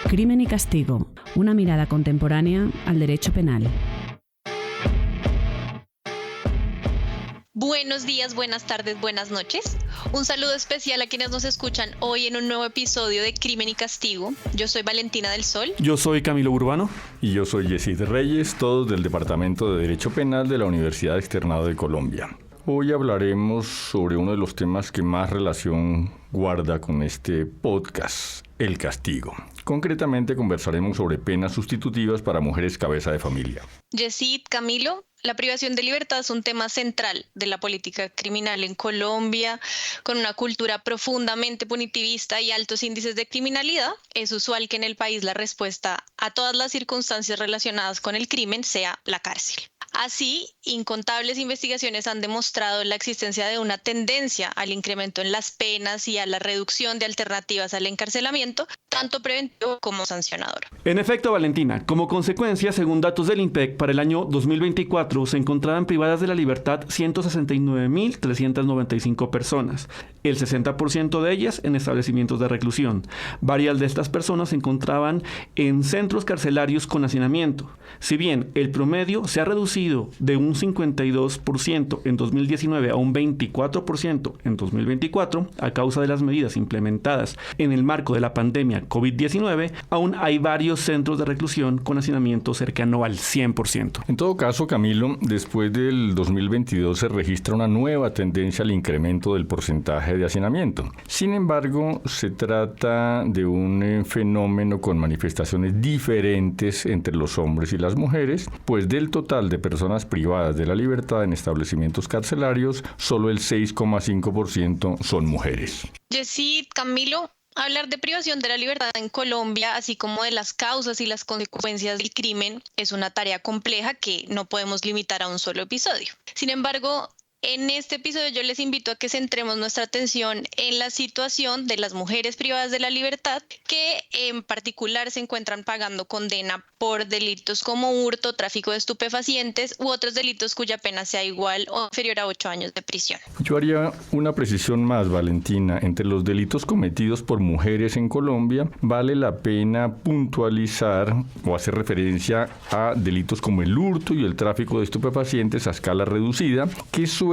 Crimen y castigo, una mirada contemporánea al derecho penal. Buenos días, buenas tardes, buenas noches. Un saludo especial a quienes nos escuchan hoy en un nuevo episodio de Crimen y Castigo. Yo soy Valentina del Sol. Yo soy Camilo Urbano. Y yo soy Yesid Reyes, todos del Departamento de Derecho Penal de la Universidad Externado de Colombia. Hoy hablaremos sobre uno de los temas que más relación guarda con este podcast, el castigo. Concretamente conversaremos sobre penas sustitutivas para mujeres cabeza de familia. Yesid, Camilo, la privación de libertad es un tema central de la política criminal en Colombia. Con una cultura profundamente punitivista y altos índices de criminalidad, es usual que en el país la respuesta a todas las circunstancias relacionadas con el crimen sea la cárcel. Así, incontables investigaciones han demostrado la existencia de una tendencia al incremento en las penas y a la reducción de alternativas al encarcelamiento, tanto preventivo como sancionador. En efecto, Valentina, como consecuencia, según datos del INPEC, para el año 2024 se encontraban privadas de la libertad 169.395 personas, el 60% de ellas en establecimientos de reclusión. Varias de estas personas se encontraban en centros carcelarios con hacinamiento. Si bien el promedio se ha reducido de un 52% en 2019 a un 24% en 2024 a causa de las medidas implementadas en el marco de la pandemia COVID-19, aún hay varios centros de reclusión con hacinamiento cercano al 100%. En todo caso, Camilo, después del 2022 se registra una nueva tendencia al incremento del porcentaje de hacinamiento. Sin embargo, se trata de un fenómeno con manifestaciones diferentes entre los hombres y las mujeres, pues del total de personas privadas de la libertad en establecimientos carcelarios, solo el 6,5% son mujeres. Yesid, Camilo, hablar de privación de la libertad en Colombia, así como de las causas y las consecuencias del crimen, es una tarea compleja que no podemos limitar a un solo episodio. Sin embargo, en este episodio yo les invito a que centremos nuestra atención en la situación de las mujeres privadas de la libertad que en particular se encuentran pagando condena por delitos como hurto, tráfico de estupefacientes u otros delitos cuya pena sea igual o inferior a 8 años de prisión. Yo haría una precisión más, Valentina. Entre los delitos cometidos por mujeres en Colombia, vale la pena puntualizar o hacer referencia a delitos como el hurto y el tráfico de estupefacientes a escala reducida, que suelen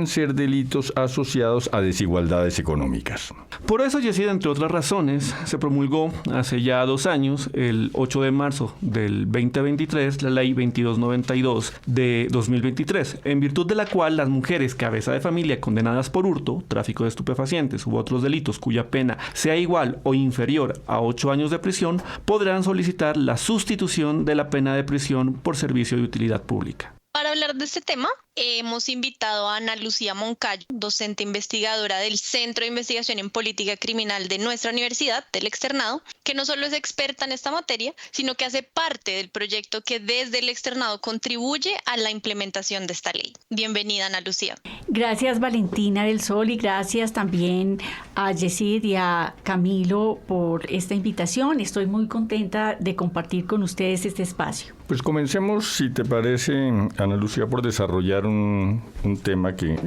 ser delitos asociados a desigualdades económicas. Por eso, Yesid, entre otras razones, se promulgó hace ya 2 años, el 8 de marzo del 2023, la Ley 2292 de 2023, en virtud de la cual las mujeres cabeza de familia condenadas por hurto, tráfico de estupefacientes u otros delitos cuya pena sea igual o inferior a 8 años de prisión, podrán solicitar la sustitución de la pena de prisión por servicio de utilidad pública. Para hablar de este tema, hemos invitado a Ana Lucía Moncayo, docente investigadora del Centro de Investigación en Política Criminal de nuestra universidad, del Externado, que no solo es experta en esta materia, sino que hace parte del proyecto que desde el Externado contribuye a la implementación de esta ley. Bienvenida, Ana Lucía. Gracias, Valentina del Sol, y gracias también a Yesid y a Camilo por esta invitación. Estoy muy contenta de compartir con ustedes este espacio. Pues comencemos, si te parece, Ana Lucía, por desarrollar un tema que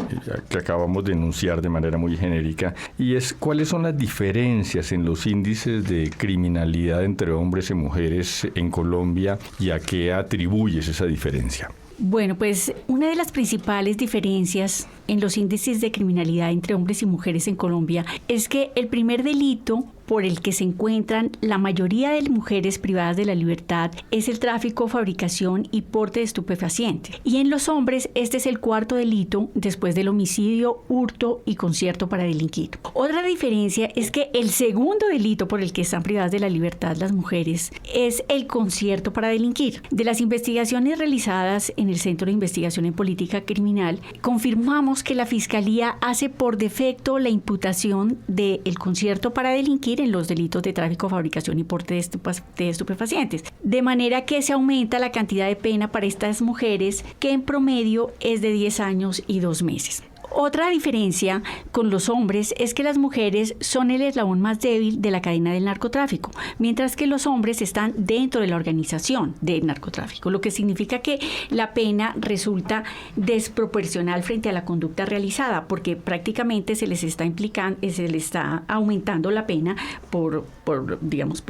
acabamos de enunciar de manera muy genérica, y es cuáles son las diferencias en los índices de criminalidad entre hombres y mujeres en Colombia y a qué atribuyes esa diferencia. Bueno, pues una de las principales diferencias en los índices de criminalidad entre hombres y mujeres en Colombia es que el primer delito por el que se encuentran la mayoría de mujeres privadas de la libertad es el tráfico, fabricación y porte de estupefacientes. Y en los hombres este es el cuarto delito después del homicidio, hurto y concierto para delinquir. Otra diferencia es que el segundo delito por el que están privadas de la libertad las mujeres es el concierto para delinquir. De las investigaciones realizadas en el Centro de Investigación en Política Criminal, confirmamos que la Fiscalía hace por defecto la imputación del concierto para delinquir en los delitos de tráfico, fabricación y porte de estupefacientes. De manera que se aumenta la cantidad de pena para estas mujeres, que en promedio es de 10 años y 2 meses. Otra diferencia con los hombres es que las mujeres son el eslabón más débil de la cadena del narcotráfico, mientras que los hombres están dentro de la organización del narcotráfico, lo que significa que la pena resulta desproporcional frente a la conducta realizada, porque prácticamente se les está aumentando la pena por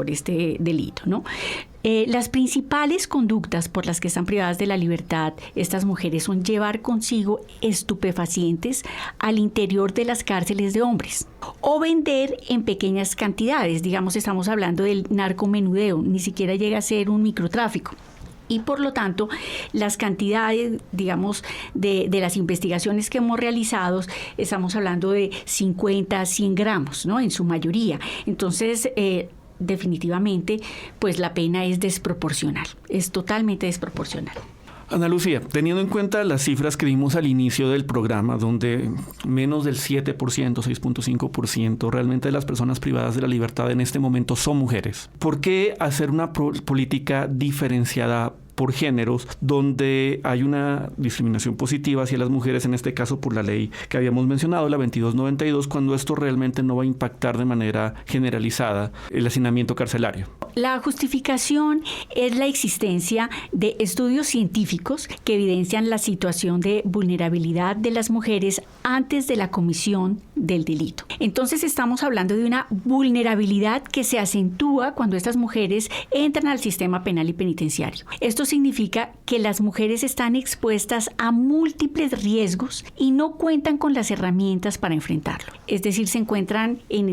este delito, ¿no? Las principales conductas por las que están privadas de la libertad estas mujeres son llevar consigo estupefacientes al interior de las cárceles de hombres o vender en pequeñas cantidades. Digamos, estamos hablando del narcomenudeo, ni siquiera llega a ser un microtráfico. Y por lo tanto, las cantidades, digamos, de las investigaciones que hemos realizado, estamos hablando de 50 a 100 gramos, ¿no? En su mayoría. Entonces, definitivamente, pues la pena es desproporcional, es totalmente desproporcional. Ana Lucía, teniendo en cuenta las cifras que vimos al inicio del programa, donde menos del 7%, 6.5% realmente de las personas privadas de la libertad en este momento son mujeres, ¿por qué hacer una política diferenciada por géneros, donde hay una discriminación positiva hacia las mujeres, en este caso por la ley que habíamos mencionado, la 2292, cuando esto realmente no va a impactar de manera generalizada el hacinamiento carcelario? La justificación es la existencia de estudios científicos que evidencian la situación de vulnerabilidad de las mujeres antes de la comisión del delito. Entonces estamos hablando de una vulnerabilidad que se acentúa cuando estas mujeres entran al sistema penal y penitenciario. Esto significa que las mujeres están expuestas a múltiples riesgos y no cuentan con las herramientas para enfrentarlo. Es decir, se encuentran en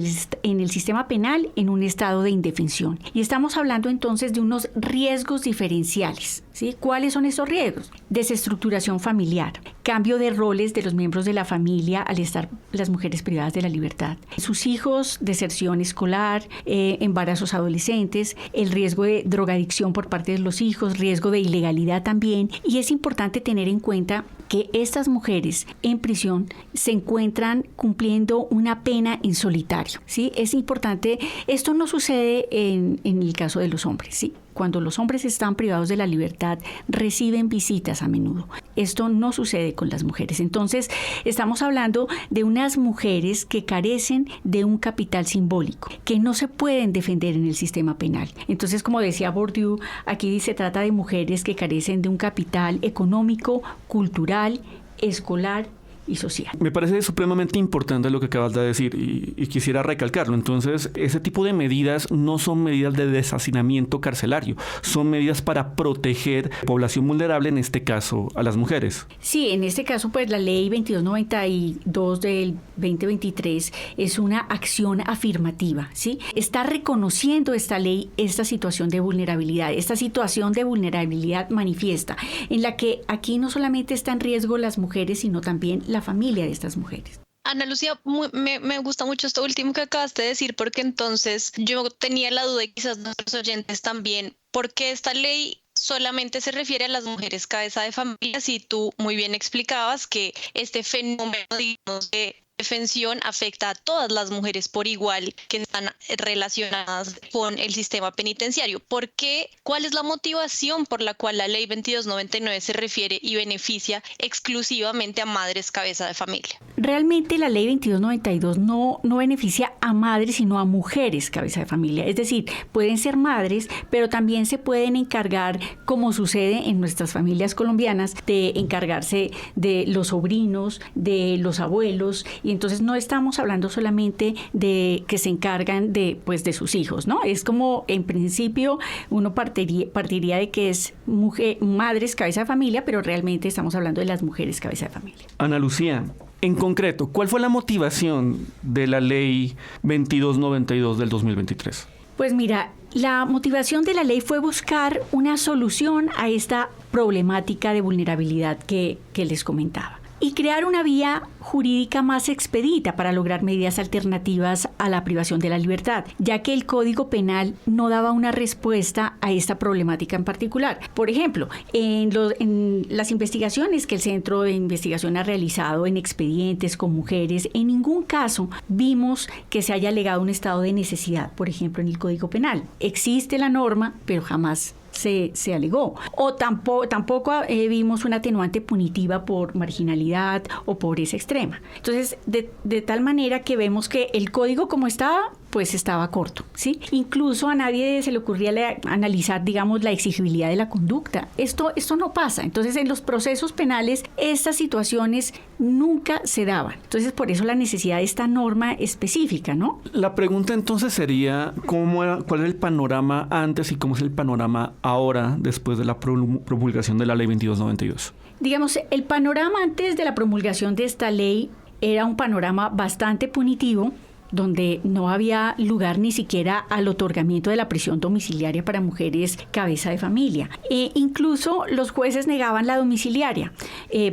el sistema penal en un estado de indefensión. Y estamos hablando entonces de unos riesgos diferenciales, ¿sí? ¿Cuáles son esos riesgos? Desestructuración familiar, cambio de roles de los miembros de la familia al estar las mujeres privadas de la libertad, sus hijos, deserción escolar, embarazos adolescentes, el riesgo de drogadicción por parte de los hijos, riesgo de ilegalidad también. Y es importante tener en cuenta que estas mujeres en prisión se encuentran cumpliendo una pena en solitario, ¿sí? Es importante, esto no sucede en el caso de los hombres, ¿sí? Cuando los hombres están privados de la libertad, reciben visitas a menudo. Esto no sucede con las mujeres. Entonces, estamos hablando de unas mujeres que carecen de un capital simbólico, que no se pueden defender en el sistema penal. Entonces, como decía Bourdieu, aquí se trata de mujeres que carecen de un capital económico, cultural, escolar y social. Me parece supremamente importante lo que acabas de decir y quisiera recalcarlo. Entonces, ese tipo de medidas no son medidas de deshacinamiento carcelario, son medidas para proteger población vulnerable, en este caso a las mujeres. Sí, en este caso, pues la ley 2292 del 2023 es una acción afirmativa, ¿sí? Está reconociendo esta ley esta situación de vulnerabilidad manifiesta, en la que aquí no solamente está en riesgo las mujeres, sino también la familia de estas mujeres. Ana Lucía, me gusta mucho esto último que acabaste de decir, porque entonces yo tenía la duda, y quizás nuestros oyentes también, ¿por qué esta ley solamente se refiere a las mujeres cabeza de familia? Si tú muy bien explicabas que este fenómeno, digamos, de defensión afecta a todas las mujeres por igual que están relacionadas con el sistema penitenciario. ¿Por qué? ¿Cuál es la motivación por la cual la ley 2299 se refiere y beneficia exclusivamente a madres cabeza de familia? Realmente la ley 2292 no beneficia a madres, sino a mujeres cabeza de familia. Es decir, pueden ser madres, pero también se pueden encargar, como sucede en nuestras familias colombianas, de encargarse de los sobrinos, de los abuelos. Y entonces no estamos hablando solamente de que se encargan de sus hijos, ¿no? Es como, en principio, uno partiría de que es madres cabeza de familia, pero realmente estamos hablando de las mujeres cabeza de familia. Ana Lucía, en concreto, ¿cuál fue la motivación de la ley 2292 del 2023? Pues mira, la motivación de la ley fue buscar una solución a esta problemática de vulnerabilidad que les comentaba y crear una vía jurídica más expedita para lograr medidas alternativas a la privación de la libertad, ya que el Código Penal no daba una respuesta a esta problemática en particular. Por ejemplo, en las investigaciones que el Centro de Investigación ha realizado en expedientes con mujeres, en ningún caso vimos que se haya alegado un estado de necesidad, por ejemplo, en el Código Penal. Existe la norma, pero jamás se alegó. O tampoco vimos una atenuante punitiva por marginalidad o pobreza extrema. Entonces, de tal manera que vemos que el código como estaba, pues estaba corto, ¿sí? Incluso a nadie se le ocurría analizar, digamos, la exigibilidad de la conducta. Esto no pasa. Entonces, en los procesos penales, estas situaciones nunca se daban. Entonces, por eso la necesidad de esta norma específica, ¿no? La pregunta entonces sería, ¿cuál era el panorama antes y cómo es el panorama ahora después de la promulgación de la Ley 2292? Digamos, el panorama antes de la promulgación de esta ley era un panorama bastante punitivo, donde no había lugar ni siquiera al otorgamiento de la prisión domiciliaria para mujeres cabeza de familia. Incluso los jueces negaban la domiciliaria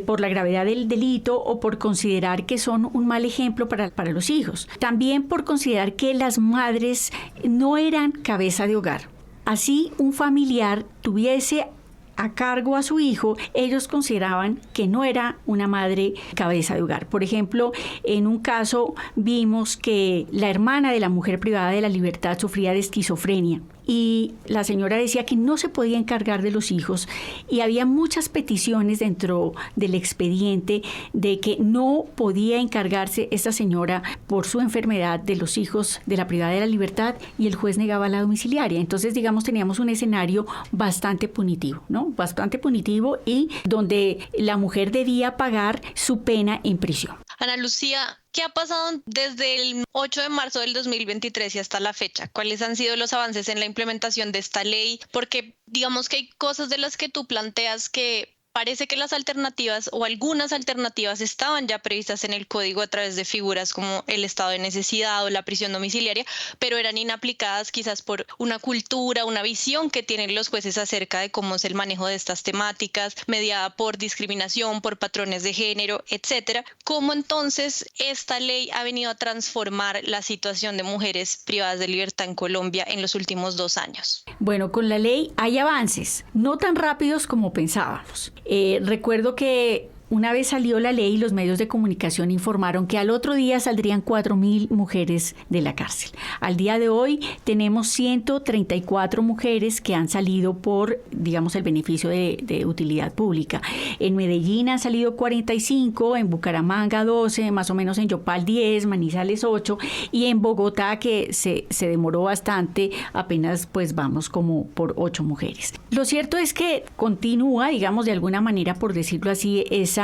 por la gravedad del delito o por considerar que son un mal ejemplo para los hijos. También por considerar que las madres no eran cabeza de hogar. Así, un familiar tuviese a cargo a su hijo, ellos consideraban que no era una madre cabeza de hogar. Por ejemplo, en un caso vimos que la hermana de la mujer privada de la libertad sufría de esquizofrenia y la señora decía que no se podía encargar de los hijos y había muchas peticiones dentro del expediente de que no podía encargarse esta señora por su enfermedad de los hijos de la privada de la libertad y el juez negaba la domiciliaria. Entonces, digamos, teníamos un escenario bastante punitivo, ¿no? Bastante punitivo y donde la mujer debía pagar su pena en prisión. Ana Lucía, ¿qué ha pasado desde el 8 de marzo del 2023 y hasta la fecha? ¿Cuáles han sido los avances en la implementación de esta ley? Porque digamos que hay cosas de las que tú planteas que parece que las alternativas o algunas alternativas estaban ya previstas en el código a través de figuras como el estado de necesidad o la prisión domiciliaria, pero eran inaplicadas quizás por una cultura, una visión que tienen los jueces acerca de cómo es el manejo de estas temáticas, mediada por discriminación, por patrones de género, etcétera. ¿Cómo entonces esta ley ha venido a transformar la situación de mujeres privadas de libertad en Colombia en los últimos 2 años? Bueno, con la ley hay avances, no tan rápidos como pensábamos. Recuerdo que una vez salió la ley, los medios de comunicación informaron que al otro día saldrían 4.000 mujeres de la cárcel. Al día de hoy tenemos 134 mujeres que han salido por, digamos, el beneficio de utilidad pública. En Medellín han salido 45, en Bucaramanga 12, más o menos en Yopal 10, Manizales 8 y en Bogotá, que se demoró bastante, apenas pues vamos como por 8 mujeres. Lo cierto es que continúa, digamos, de alguna manera, por decirlo así, esa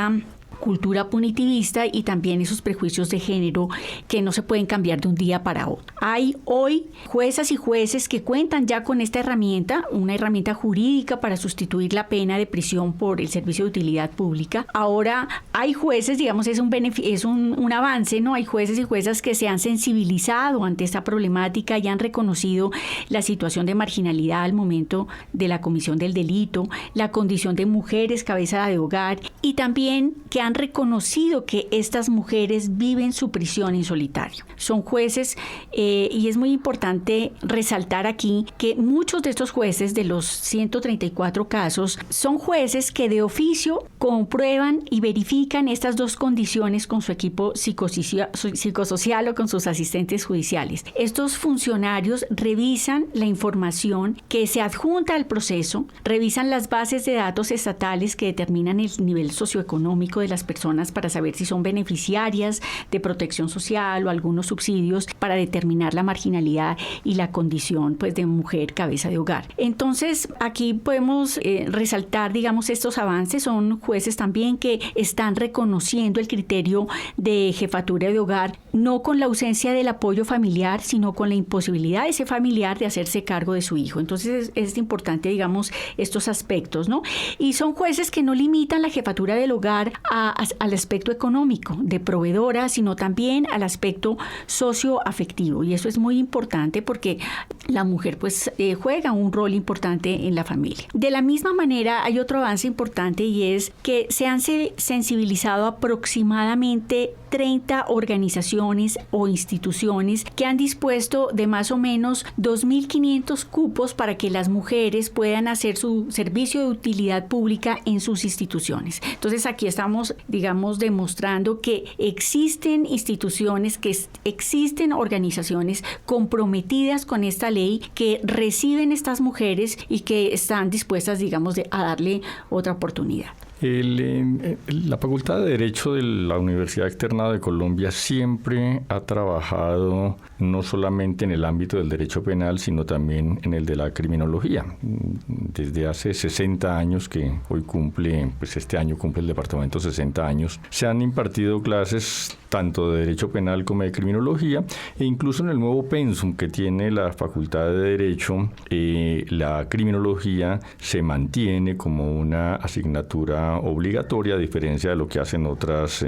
cultura punitivista y también esos prejuicios de género que no se pueden cambiar de un día para otro. Hay hoy juezas y jueces que cuentan ya con esta herramienta, una herramienta jurídica para sustituir la pena de prisión por el servicio de utilidad pública. Ahora hay jueces, digamos, es un avance, ¿no? Hay jueces y juezas que se han sensibilizado ante esta problemática y han reconocido la situación de marginalidad al momento de la comisión del delito, la condición de mujeres cabeza de hogar y también que han reconocido que estas mujeres viven su prisión en solitario. Son jueces y es muy importante resaltar aquí que muchos de estos jueces, de los 134 casos, son jueces que de oficio comprueban y verifican estas dos condiciones con su equipo psicosocial o con sus asistentes judiciales. Estos funcionarios revisan la información que se adjunta al proceso, revisan las bases de datos estatales que determinan el nivel socioeconómico de las personas para saber si son beneficiarias de protección social o algunos subsidios para determinar la marginalidad y la condición pues de mujer cabeza de hogar. Entonces aquí podemos resaltar, digamos, estos avances. Son jueces también que están reconociendo el criterio de jefatura de hogar, no con la ausencia del apoyo familiar, sino con la imposibilidad de ese familiar de hacerse cargo de su hijo. Entonces es importante, digamos, estos aspectos, ¿no? Y son jueces que no limitan la jefatura del hogar al aspecto económico de proveedora, sino también al aspecto socioafectivo. Y eso es muy importante porque la mujer pues juega un rol importante en la familia. De la misma manera hay otro avance importante y es que se han sensibilizado aproximadamente 30 organizaciones o instituciones que han dispuesto de más o menos 2.500 cupos para que las mujeres puedan hacer su servicio de utilidad pública en sus instituciones. Entonces aquí estamos, digamos, demostrando que existen instituciones, que existen organizaciones comprometidas con esta ley ley que reciben estas mujeres y que están dispuestas, digamos, a darle otra oportunidad. La Facultad de Derecho de la Universidad Externado de Colombia siempre ha trabajado no solamente en el ámbito del derecho penal, sino también en el de la criminología. Desde hace 60 años, que hoy cumple, pues este año cumple el departamento 60 años, se han impartido clases tanto de derecho penal como de criminología, e incluso en el nuevo pensum que tiene la Facultad de Derecho, la criminología se mantiene como una asignatura obligatoria, a diferencia de lo que hacen otras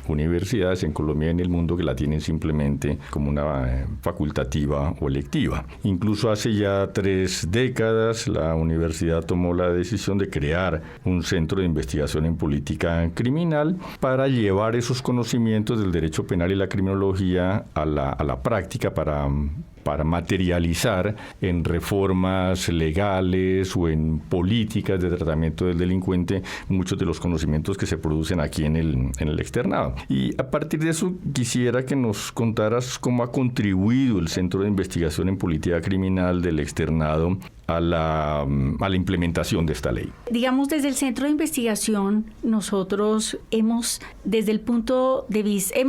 universidades en Colombia y en el mundo, que la tienen simplemente como una facultativa o electiva. Incluso hace ya 3 décadas la universidad tomó la decisión de crear un centro de investigación en política criminal para llevar esos conocimientos del derecho penal y la criminología a la práctica, para materializar en reformas legales o en políticas de tratamiento del delincuente muchos de los conocimientos que se producen aquí en el externado. Y a partir de eso quisiera que nos contaras cómo ha contribuido el Centro de Investigación en Política Criminal del externado a la implementación de esta ley. Digamos, desde el Centro de Investigación, nosotros hemos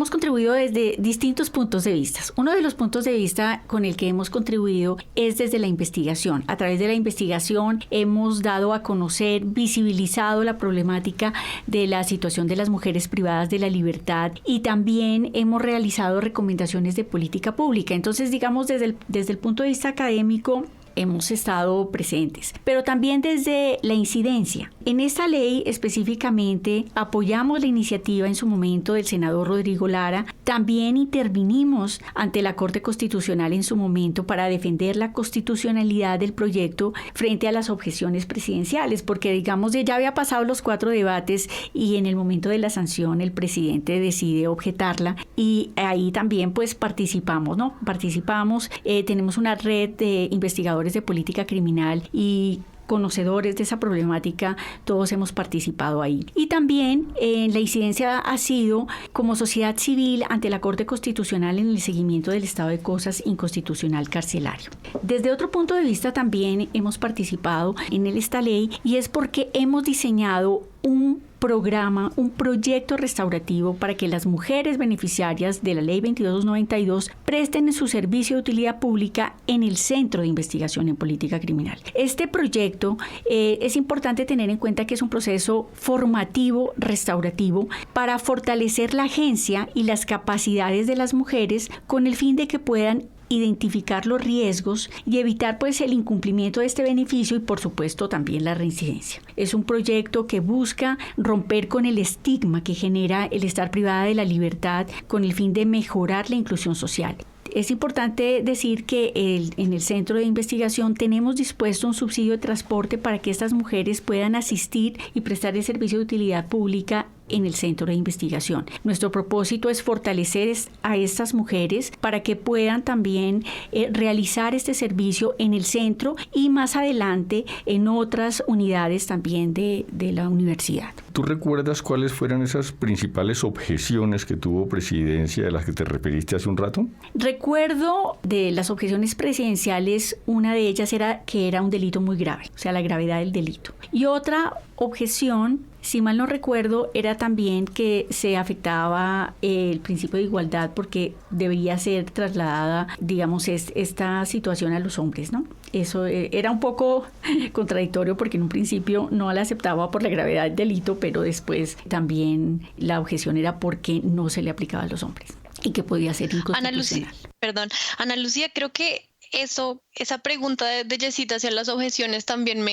contribuido desde distintos puntos de vista. Uno de los puntos de vista con el que hemos contribuido es desde la investigación. A través de la investigación hemos dado a conocer, visibilizado la problemática de la situación de las mujeres privadas de la libertad, y también hemos realizado recomendaciones de política pública. Entonces, digamos, desde el punto de vista académico, hemos estado presentes, pero también desde la incidencia. En esta ley específicamente apoyamos la iniciativa en su momento del senador Rodrigo Lara. También intervinimos ante la Corte Constitucional en su momento para defender la constitucionalidad del proyecto frente a las objeciones presidenciales, porque digamos ya había pasado los 4 debates y en el momento de la sanción el presidente decide objetarla, y ahí también pues participamos, tenemos una red de investigadores de política criminal y conocedores de esa problemática, todos hemos participado ahí. Y también la incidencia ha sido como sociedad civil ante la Corte Constitucional en el seguimiento del estado de cosas inconstitucional carcelario. Desde otro punto de vista también hemos participado en esta ley, y es porque hemos diseñado un proyecto restaurativo para que las mujeres beneficiarias de la Ley 2292 presten su servicio de utilidad pública en el Centro de Investigación en Política Criminal. Este proyecto es importante tener en cuenta que es un proceso formativo, restaurativo, para fortalecer la agencia y las capacidades de las mujeres con el fin de que puedan identificar los riesgos y evitar pues el incumplimiento de este beneficio y por supuesto también la reincidencia. Es un proyecto que busca romper con el estigma que genera el estar privada de la libertad con el fin de mejorar la inclusión social. Es importante decir que en el centro de investigación tenemos dispuesto un subsidio de transporte para que estas mujeres puedan asistir y prestar el servicio de utilidad pública en el centro de investigación. Nuestro propósito es fortalecer a estas mujeres para que puedan también realizar este servicio en el centro y más adelante en otras unidades también de la universidad. ¿Tú recuerdas cuáles fueron esas principales objeciones que tuvo Presidencia de las que te referiste hace un rato? Recuerdo de las objeciones presidenciales, una de ellas era que era un delito muy grave, o sea, la gravedad del delito. Y otra objeción, si mal no recuerdo, era también que se afectaba el principio de igualdad porque debería ser trasladada, digamos, esta situación a los hombres, ¿no? Eso era un poco contradictorio porque en un principio no la aceptaba por la gravedad del delito, pero después también la objeción era porque no se le aplicaba a los hombres y que podía ser inconstitucional. Ana Lucía, creo que esa pregunta de Yesita hacia las objeciones también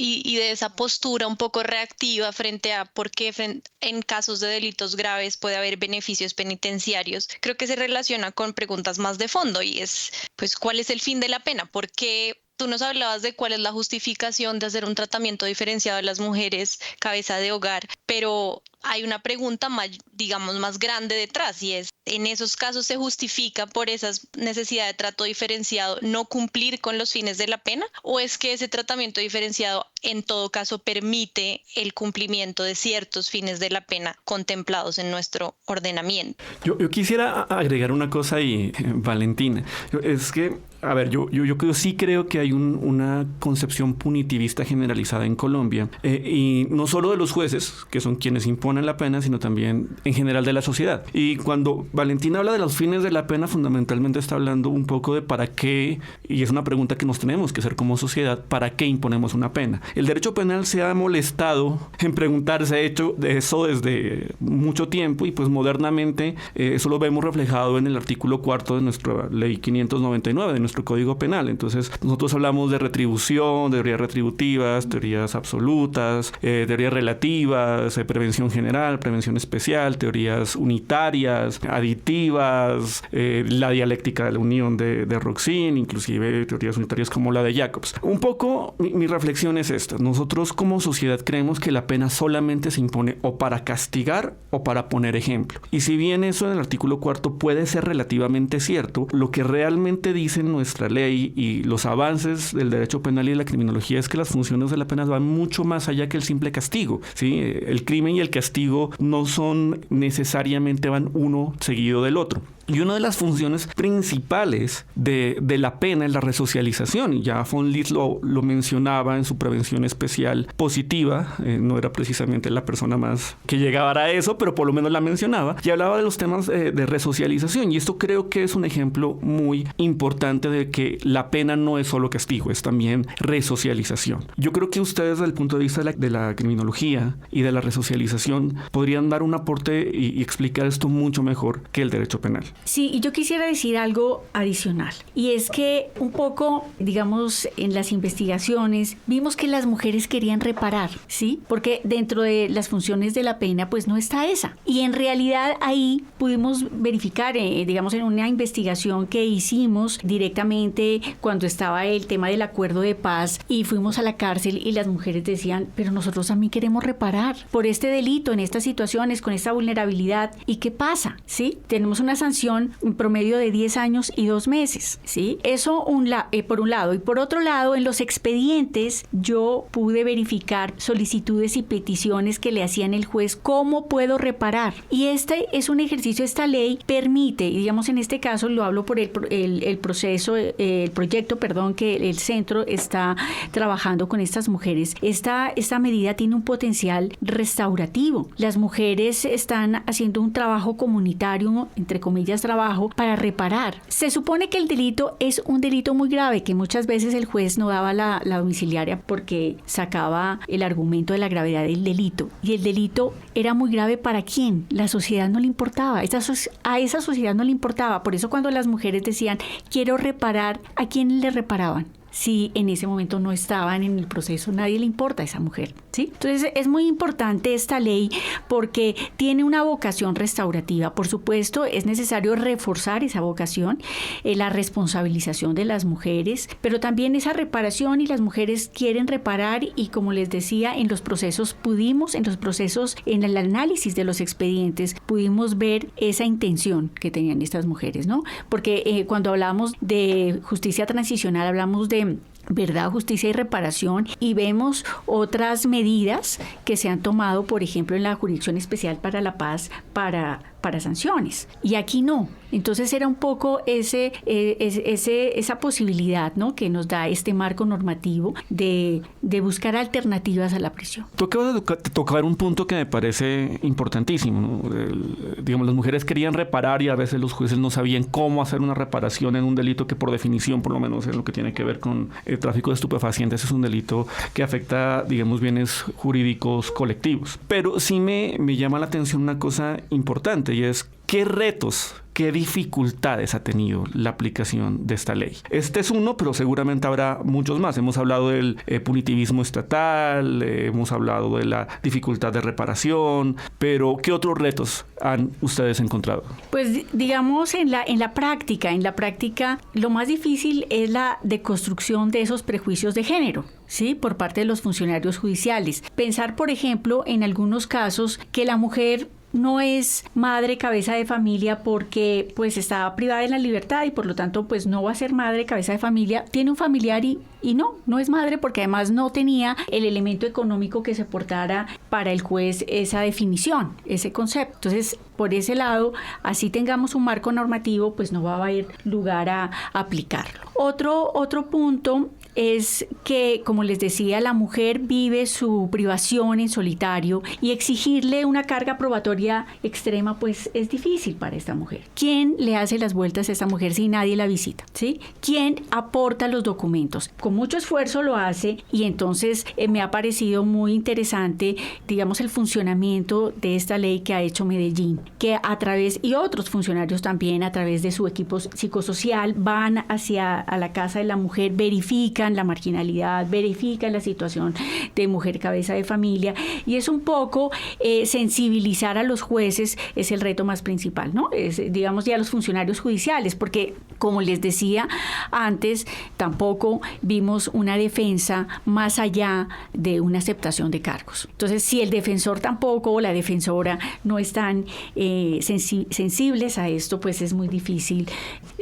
y de esa postura un poco reactiva frente a por qué en casos de delitos graves puede haber beneficios penitenciarios, creo que se relaciona con preguntas más de fondo, y es, pues, ¿cuál es el fin de la pena? ¿Por qué? Tú nos hablabas de cuál es la justificación de hacer un tratamiento diferenciado a las mujeres cabeza de hogar, pero hay una pregunta más grande detrás, y es, ¿en esos casos se justifica por esa necesidad de trato diferenciado no cumplir con los fines de la pena? ¿O es que ese tratamiento diferenciado en todo caso permite el cumplimiento de ciertos fines de la pena contemplados en nuestro ordenamiento? Yo quisiera agregar una cosa ahí, Valentina. Es que, a ver, yo sí creo que hay una concepción punitivista generalizada en Colombia, y no solo de los jueces, que son quienes imponen la pena, sino también en general de la sociedad. Y cuando Valentina habla de los fines de la pena, fundamentalmente está hablando un poco de para qué, y es una pregunta que nos tenemos que hacer como sociedad, ¿para qué imponemos una pena? El derecho penal se ha molestado en preguntarse hecho de eso desde mucho tiempo, y pues modernamente eso lo vemos reflejado en el artículo 4 de nuestra ley 599, de nuestro Código Penal. Entonces nosotros hablamos de retribución, de teorías retributivas, teorías absolutas, teorías relativas, prevención general, prevención especial, teorías unitarias, aditivas, la dialéctica de la unión de Roxin, inclusive teorías unitarias como la de Jacobs. Un poco mi reflexión es esta. Nosotros como sociedad creemos que la pena solamente se impone o para castigar o para poner ejemplo. Y si bien eso en el artículo 4 puede ser relativamente cierto, lo que realmente dice nuestra ley y los avances del derecho penal y de la criminología es que las funciones de la pena van mucho más allá que el simple castigo, ¿sí? El crimen y el castigo no son necesariamente van uno seguido del otro. Y una de las funciones principales de la pena es la resocialización. Y ya von List lo mencionaba en su prevención especial positiva. No era precisamente la persona más que llegaba a eso, pero por lo menos la mencionaba. Y hablaba de los temas de resocialización. Y esto creo que es un ejemplo muy importante de que la pena no es solo castigo, es también resocialización. Yo creo que ustedes, desde el punto de vista de la criminología y de la resocialización, podrían dar un aporte y explicar esto mucho mejor que el derecho penal. Sí, y yo quisiera decir algo adicional, y es que un poco, digamos, en las investigaciones vimos que las mujeres querían reparar, ¿sí? Porque dentro de las funciones de la pena pues no está esa, y en realidad ahí pudimos verificar, digamos, en una investigación que hicimos directamente cuando estaba el tema del acuerdo de paz y fuimos a la cárcel, y las mujeres decían, pero nosotros también queremos reparar por este delito, en estas situaciones, con esta vulnerabilidad. ¿Y qué pasa? ¿Sí? Tenemos una sanción en promedio de 10 años y 2 meses, ¿sí? Eso por un lado. Y por otro lado, en los expedientes yo pude verificar solicitudes y peticiones que le hacían el juez, ¿cómo puedo reparar? Y este es un ejercicio, esta ley permite, y digamos en este caso lo hablo por el proyecto, que el centro está trabajando con estas mujeres. Esta medida tiene un potencial restaurativo. Las mujeres están haciendo un trabajo comunitario, entre comillas, trabajo para reparar. Se supone que el delito es un delito muy grave, que muchas veces el juez no daba la domiciliaria porque sacaba el argumento de la gravedad del delito. Y el delito era muy grave ¿para quién? La sociedad no le importaba. A esa sociedad no le importaba. Por eso cuando las mujeres decían, quiero reparar, ¿a quién le reparaban? Si en ese momento no estaban en el proceso, nadie le importa a esa mujer, ¿sí? Entonces es muy importante esta ley porque tiene una vocación restaurativa. Por supuesto, es necesario reforzar esa vocación, la responsabilización de las mujeres, pero también esa reparación, y las mujeres quieren reparar, y como les decía, en el análisis de los expedientes, pudimos ver esa intención que tenían estas mujeres, ¿no? Porque cuando hablamos de justicia transicional, hablamos de verdad, justicia y reparación, y vemos otras medidas que se han tomado, por ejemplo, en la Jurisdicción Especial para la Paz para sanciones, y aquí no. Entonces era un poco esa posibilidad, ¿no?, que nos da este marco normativo de buscar alternativas a la prisión. Tú acabas de tocar un punto que me parece importantísimo, ¿no? Digamos, las mujeres querían reparar y a veces los jueces no sabían cómo hacer una reparación en un delito que por definición, por lo menos en lo que tiene que ver con el tráfico de estupefacientes, es un delito que afecta, digamos, bienes jurídicos colectivos. Pero sí me llama la atención una cosa importante, importante, y es ¿qué retos, qué dificultades ha tenido la aplicación de esta ley? Este es uno, pero seguramente habrá muchos más. Hemos hablado del punitivismo estatal, hemos hablado de la dificultad de reparación, pero ¿qué otros retos han ustedes encontrado? Pues digamos en la práctica lo más difícil es la deconstrucción de esos prejuicios de género, ¿sí? Por parte de los funcionarios judiciales. Pensar, por ejemplo, en algunos casos que la mujer no es madre cabeza de familia porque pues está privada de la libertad y por lo tanto pues no va a ser madre cabeza de familia, tiene un familiar y no es madre porque además no tenía el elemento económico que soportara para el juez esa definición, ese concepto. Entonces, por ese lado, así tengamos un marco normativo, pues no va a haber lugar a aplicarlo. Otro punto es que, como les decía, la mujer vive su privación en solitario y exigirle una carga probatoria extrema pues es difícil para esta mujer. ¿Quién le hace las vueltas a esta mujer si nadie la visita? ¿Sí? ¿Quién aporta los documentos? Con mucho esfuerzo lo hace y entonces me ha parecido muy interesante, digamos, el funcionamiento de esta ley que ha hecho Medellín, que a través, y otros funcionarios también, a través de su equipo psicosocial, van a la casa de la mujer, verifican la marginalidad, verifican la situación de mujer cabeza de familia, y es un poco sensibilizar a los jueces, es el reto más principal, ¿no? Es, digamos, ya los funcionarios judiciales, porque como les decía antes, tampoco vimos una defensa más allá de una aceptación de cargos. Entonces, si el defensor tampoco o la defensora no están sensibles a esto, pues es muy difícil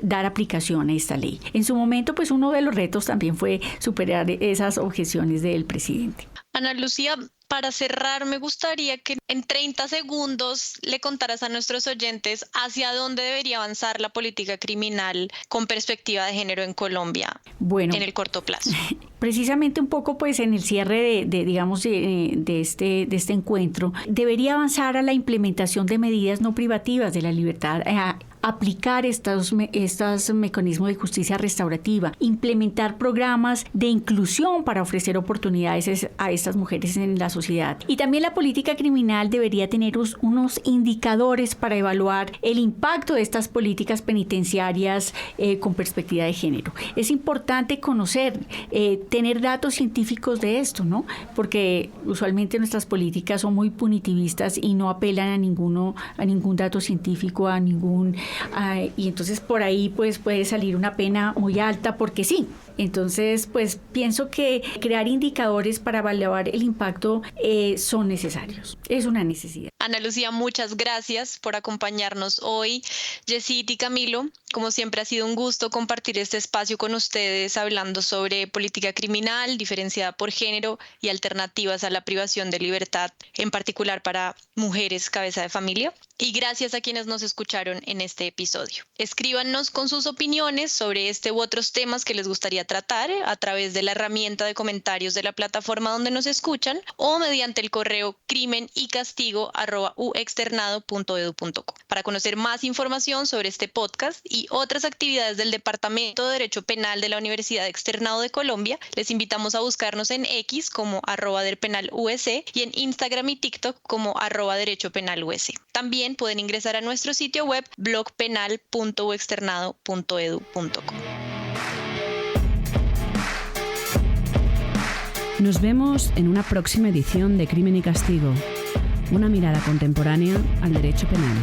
dar aplicación a esta ley. En su momento, pues uno de los retos también fue superar esas objeciones del presidente. Ana Lucía, para cerrar, me gustaría que en 30 segundos le contaras a nuestros oyentes hacia dónde debería avanzar la política criminal con perspectiva de género en Colombia, bueno, en el corto plazo. Precisamente un poco pues en el cierre de este encuentro, debería avanzar a la implementación de medidas no privativas de la libertad, aplicar estos mecanismos de justicia restaurativa, implementar programas de inclusión para ofrecer oportunidades a estas mujeres en la sociedad. Y también la política criminal debería tener unos indicadores para evaluar el impacto de estas políticas penitenciarias con perspectiva de género. Es importante conocer, tener datos científicos de esto, ¿no? Porque usualmente nuestras políticas son muy punitivistas y no apelan a ningún dato científico, y entonces por ahí pues puede salir una pena muy alta porque sí. Entonces, pues pienso que crear indicadores para evaluar el impacto son necesarios. Es una necesidad. Ana Lucía, muchas gracias por acompañarnos hoy. Yesit y Camilo, como siempre ha sido un gusto compartir este espacio con ustedes hablando sobre política criminal diferenciada por género y alternativas a la privación de libertad, en particular para mujeres cabeza de familia. Y gracias a quienes nos escucharon en este episodio. Escríbanos con sus opiniones sobre este u otros temas que les gustaría tratar a través de la herramienta de comentarios de la plataforma donde nos escuchan o mediante el correo crimenycastigo@uexternado.edu.co. Para conocer más información sobre este podcast y otras actividades del Departamento de Derecho Penal de la Universidad Externado de Colombia, les invitamos a buscarnos en X como @derpenalUS y en Instagram y TikTok como @derechopenalUS. También pueden ingresar a nuestro sitio web blogpenal.uexternado.edu.co. Nos vemos en una próxima edición de Crimen y Castigo, una mirada contemporánea al derecho penal.